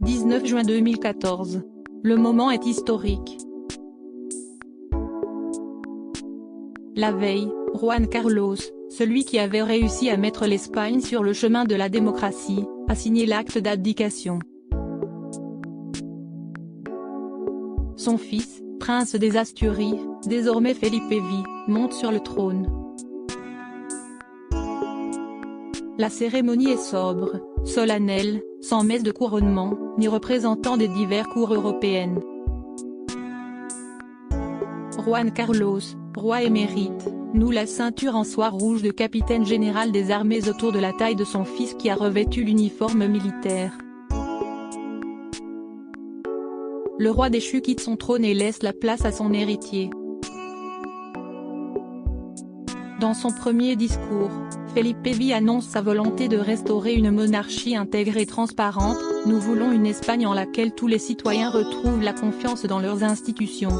19 juin 2014. Le moment est historique. La veille, Juan Carlos, celui qui avait réussi à mettre l'Espagne sur le chemin de la démocratie, a signé l'acte d'abdication. Son fils, prince des Asturies, désormais Felipe V, monte sur le trône. La cérémonie est sobre, solennelle, sans messe de couronnement, ni représentant des diverses cours européennes. Juan Carlos, roi émérite, noue la ceinture en soie rouge de capitaine général des armées autour de la taille de son fils qui a revêtu l'uniforme militaire. Le roi déchu quitte son trône et laisse la place à son héritier. Dans son premier discours, Felipe V annonce sa volonté de restaurer une monarchie intègre et transparente. Nous voulons une Espagne en laquelle tous les citoyens retrouvent la confiance dans leurs institutions.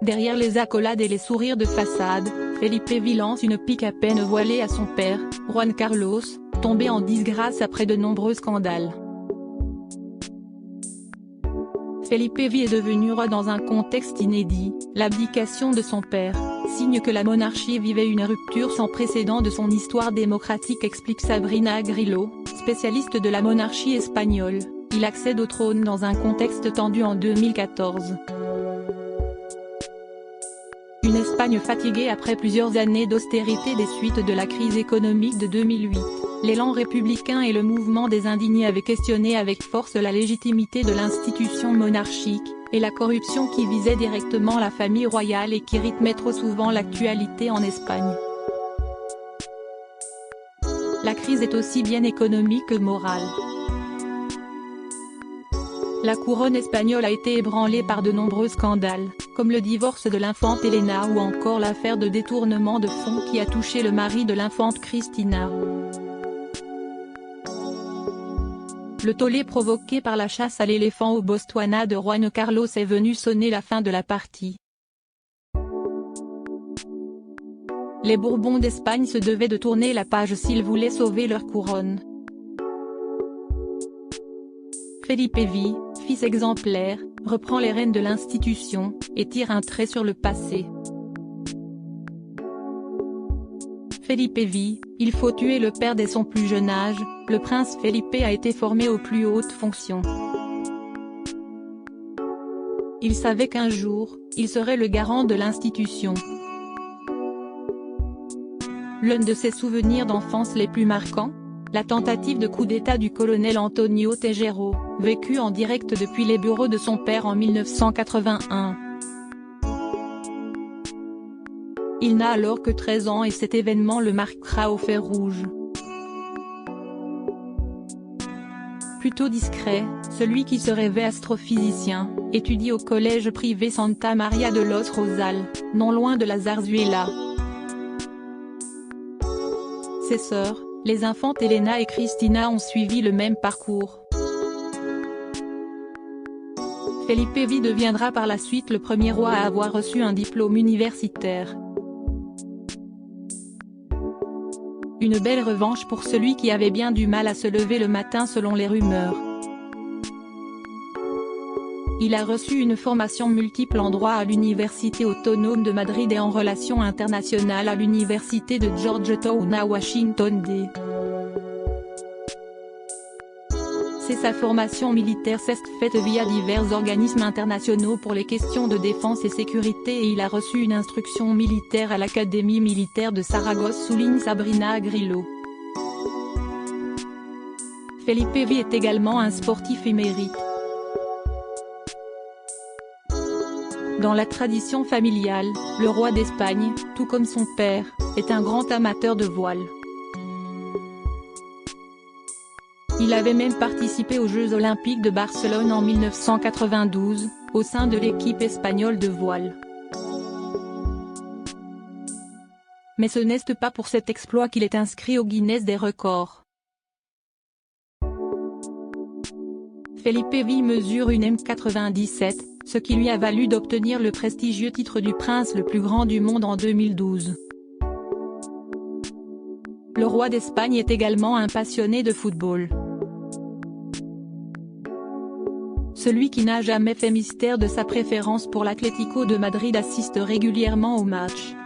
Derrière les accolades et les sourires de façade, Felipe V lance une pique à peine voilée à son père, Juan Carlos, tombé en disgrâce après de nombreux scandales. Felipe V est devenu roi dans un contexte inédit, l'abdication de son père, signe que la monarchie vivait une rupture sans précédent de son histoire démocratique, explique Sabrina Grillo, spécialiste de la monarchie espagnole. Il accède au trône dans un contexte tendu en 2014. Une Espagne fatiguée après plusieurs années d'austérité des suites de la crise économique de 2008. L'élan républicain et le mouvement des indignés avaient questionné avec force la légitimité de l'institution monarchique, et la corruption qui visait directement la famille royale et qui rythmait trop souvent l'actualité en Espagne. La crise est aussi bien économique que morale. La couronne espagnole a été ébranlée par de nombreux scandales, comme le divorce de l'infante Elena ou encore l'affaire de détournement de fonds qui a touché le mari de l'infante Cristina. Le tollé provoqué par la chasse à l'éléphant au Botswana de Juan Carlos est venu sonner la fin de la partie. Les Bourbons d'Espagne se devaient de tourner la page s'ils voulaient sauver leur couronne. Felipe V, fils exemplaire, reprend les rênes de l'institution, et tire un trait sur le passé. Felipe V, il faut tuer le père dès son plus jeune âge. Le prince Felipe a été formé aux plus hautes fonctions. Il savait qu'un jour, il serait le garant de l'institution. L'un de ses souvenirs d'enfance les plus marquants, la tentative de coup d'État du colonel Antonio Tejero, vécue en direct depuis les bureaux de son père en 1981. Il n'a alors que 13 ans et cet événement le marquera au fer rouge. Plutôt discret, celui qui se rêvait astrophysicien, étudie au collège privé Santa Maria de los Rosales, non loin de la Zarzuela. Ses sœurs, les infantes Elena et Cristina ont suivi le même parcours. Felipe V deviendra par la suite le premier roi à avoir reçu un diplôme universitaire. Une belle revanche pour celui qui avait bien du mal à se lever le matin selon les rumeurs. Il a reçu une formation multiple en droit à l'Université autonome de Madrid et en relations internationales à l'Université de Georgetown à Washington D. C'est sa formation militaire s'est faite via divers organismes internationaux pour les questions de défense et sécurité et il a reçu une instruction militaire à l'Académie militaire de Saragosse, souligne Sabrina Grillo. Felipe V est également un sportif émérite. Dans la tradition familiale, le roi d'Espagne, tout comme son père, est un grand amateur de voile. Il avait même participé aux Jeux olympiques de Barcelone en 1992, au sein de l'équipe espagnole de voile. Mais ce n'est pas pour cet exploit qu'il est inscrit au Guinness des records. Felipe V mesure une m97, ce qui lui a valu d'obtenir le prestigieux titre du prince le plus grand du monde en 2012. Le roi d'Espagne est également un passionné de football. celui qui n'a jamais fait mystère de sa préférence pour l'Atlético de Madrid assiste régulièrement aux matchs.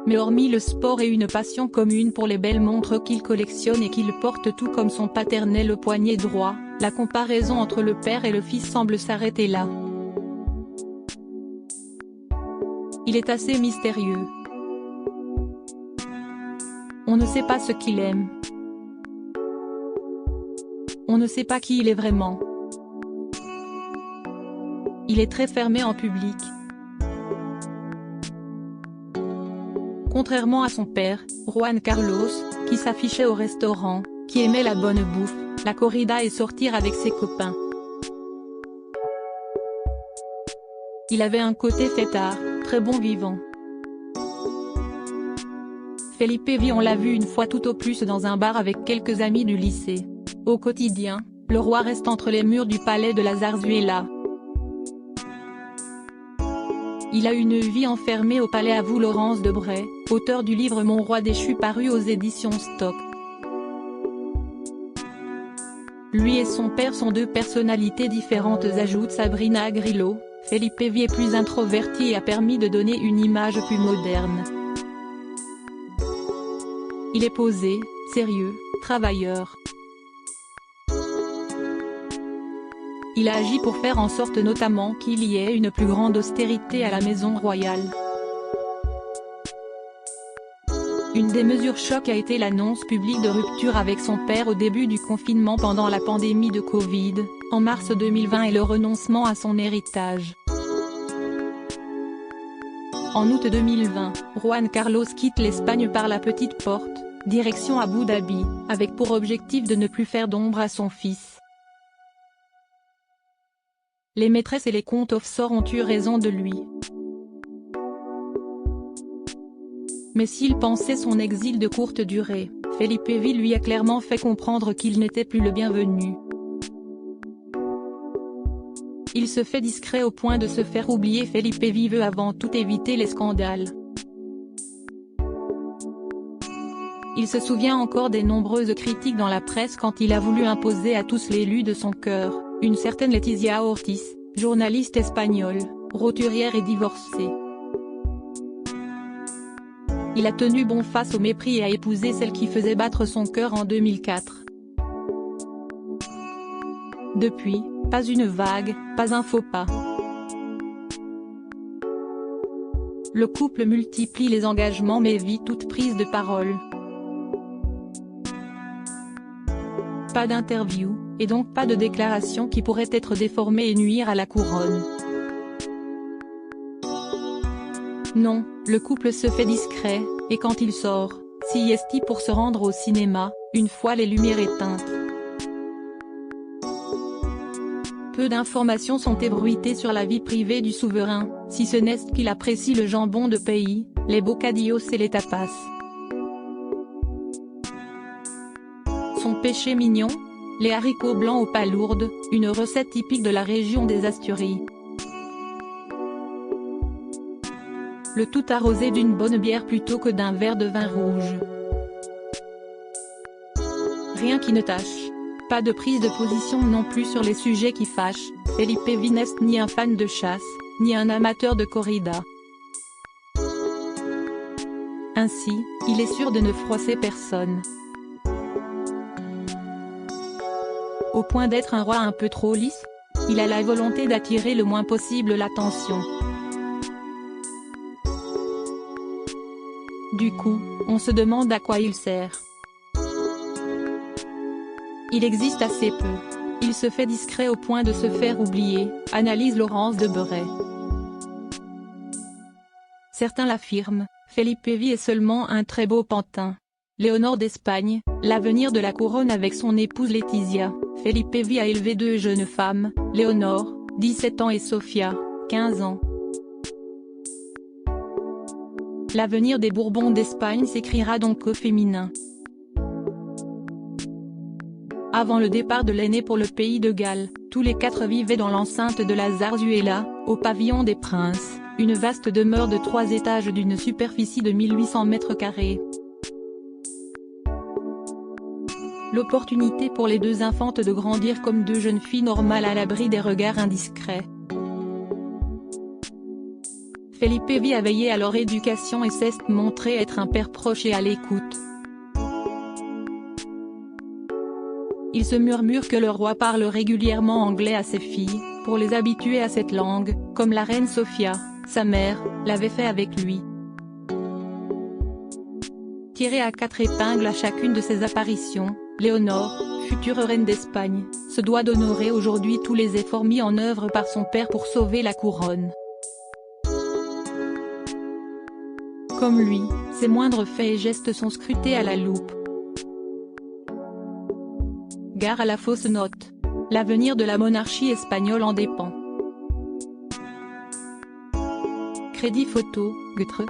Mais hormis le sport et une passion commune pour les belles montres qu'il collectionne et qu'il porte tout comme son paternel au poignet droit, la comparaison entre le père et le fils semble s'arrêter là. Il est assez mystérieux. On ne sait pas ce qu'il aime. On ne sait pas qui il est vraiment. Il est très fermé en public. Contrairement à son père, Juan Carlos, qui s'affichait au restaurant, qui aimait la bonne bouffe, la corrida et sortir avec ses copains. Il avait un côté fêtard, très bon vivant. Felipe Vi on l'a vu une fois tout au plus dans un bar avec quelques amis du lycée. Au quotidien, le roi reste entre les murs du palais de la Zarzuela. Il a une vie enfermée au palais, avoue Laurence Debray, auteur du livre Mon roi déchu paru aux éditions Stock. Lui et son père sont deux personnalités différentes, ajoute Sabrina Grillo. Felipe Vi est plus introverti et a permis de donner une image plus moderne. Il est posé, sérieux, travailleur. Il a agi pour faire en sorte notamment qu'il y ait une plus grande austérité à la maison royale. Une des mesures choc a été l'annonce publique de rupture avec son père au début du confinement pendant la pandémie de Covid, en mars 2020 et le renoncement à son héritage. En août 2020, Juan Carlos quitte l'Espagne par la petite porte, direction Abu Dhabi, avec pour objectif de ne plus faire d'ombre à son fils. Les maîtresses et les comptes offshore ont eu raison de lui. Mais s'il pensait son exil de courte durée, Felipe Vi lui a clairement fait comprendre qu'il n'était plus le bienvenu. Il se fait discret au point de se faire oublier. Felipe Vi veut avant tout éviter les scandales. Il se souvient encore des nombreuses critiques dans la presse quand il a voulu imposer à tous l'élu de son cœur, une certaine Letizia Ortiz, journaliste espagnole, roturière et divorcée. Il a tenu bon face au mépris et a épousé celle qui faisait battre son cœur en 2004. Depuis, pas une vague, pas un faux pas. Le couple multiplie les engagements mais vit toute prise de parole. Pas d'interview, et donc pas de déclaration qui pourrait être déformée et nuire à la couronne. Non, le couple se fait discret, et quand il sort, sieste pour se rendre au cinéma, une fois les lumières éteintes. Peu d'informations sont ébruitées sur la vie privée du souverain, si ce n'est qu'il apprécie le jambon de pays, les bocadillos et les tapas. Son péché mignon? Les haricots blancs aux palourdes, une recette typique de la région des Asturies. Le tout arrosé d'une bonne bière plutôt que d'un verre de vin rouge. Rien qui ne tâche. Pas de prise de position non plus sur les sujets qui fâchent. Felipe Vi n'est ni un fan de chasse, ni un amateur de corrida. Ainsi, il est sûr de ne froisser personne. Au point d'être un roi un peu trop lisse, il a la volonté d'attirer le moins possible l'attention. Du coup, on se demande à quoi il sert. Il existe assez peu. Il se fait discret au point de se faire oublier, analyse Laurence Debray. Certains l'affirment, Felipe Vi est seulement un très beau pantin. Léonore d'Espagne, l'avenir de la couronne avec son épouse Letizia. Felipe Vi a élevé deux jeunes femmes, Léonore, 17 ans et Sofia, 15 ans. L'avenir des Bourbons d'Espagne s'écrira donc au féminin. Avant le départ de l'aîné pour le pays de Galles, tous les quatre vivaient dans l'enceinte de la Zarzuela, au pavillon des Princes, une vaste demeure de 3 étages d'une superficie de 1800 mètres carrés. l'opportunité pour les deux infantes de grandir comme deux jeunes filles normales à l'abri des regards indiscrets. Felipe V a veillé à leur éducation et s'est montré être un père proche et à l'écoute. Il se murmure que le roi parle régulièrement anglais à ses filles, pour les habituer à cette langue, comme la reine Sofia, sa mère, l'avait fait avec lui. Tirée à 4 épingles à chacune de ses apparitions, Léonore, future reine d'Espagne, se doit d'honorer aujourd'hui tous les efforts mis en œuvre par son père pour sauver la couronne. Comme lui, ses moindres faits et gestes sont scrutés à la loupe. Gare à la fausse note. L'avenir de la monarchie espagnole en dépend. Crédit photo, Gutre.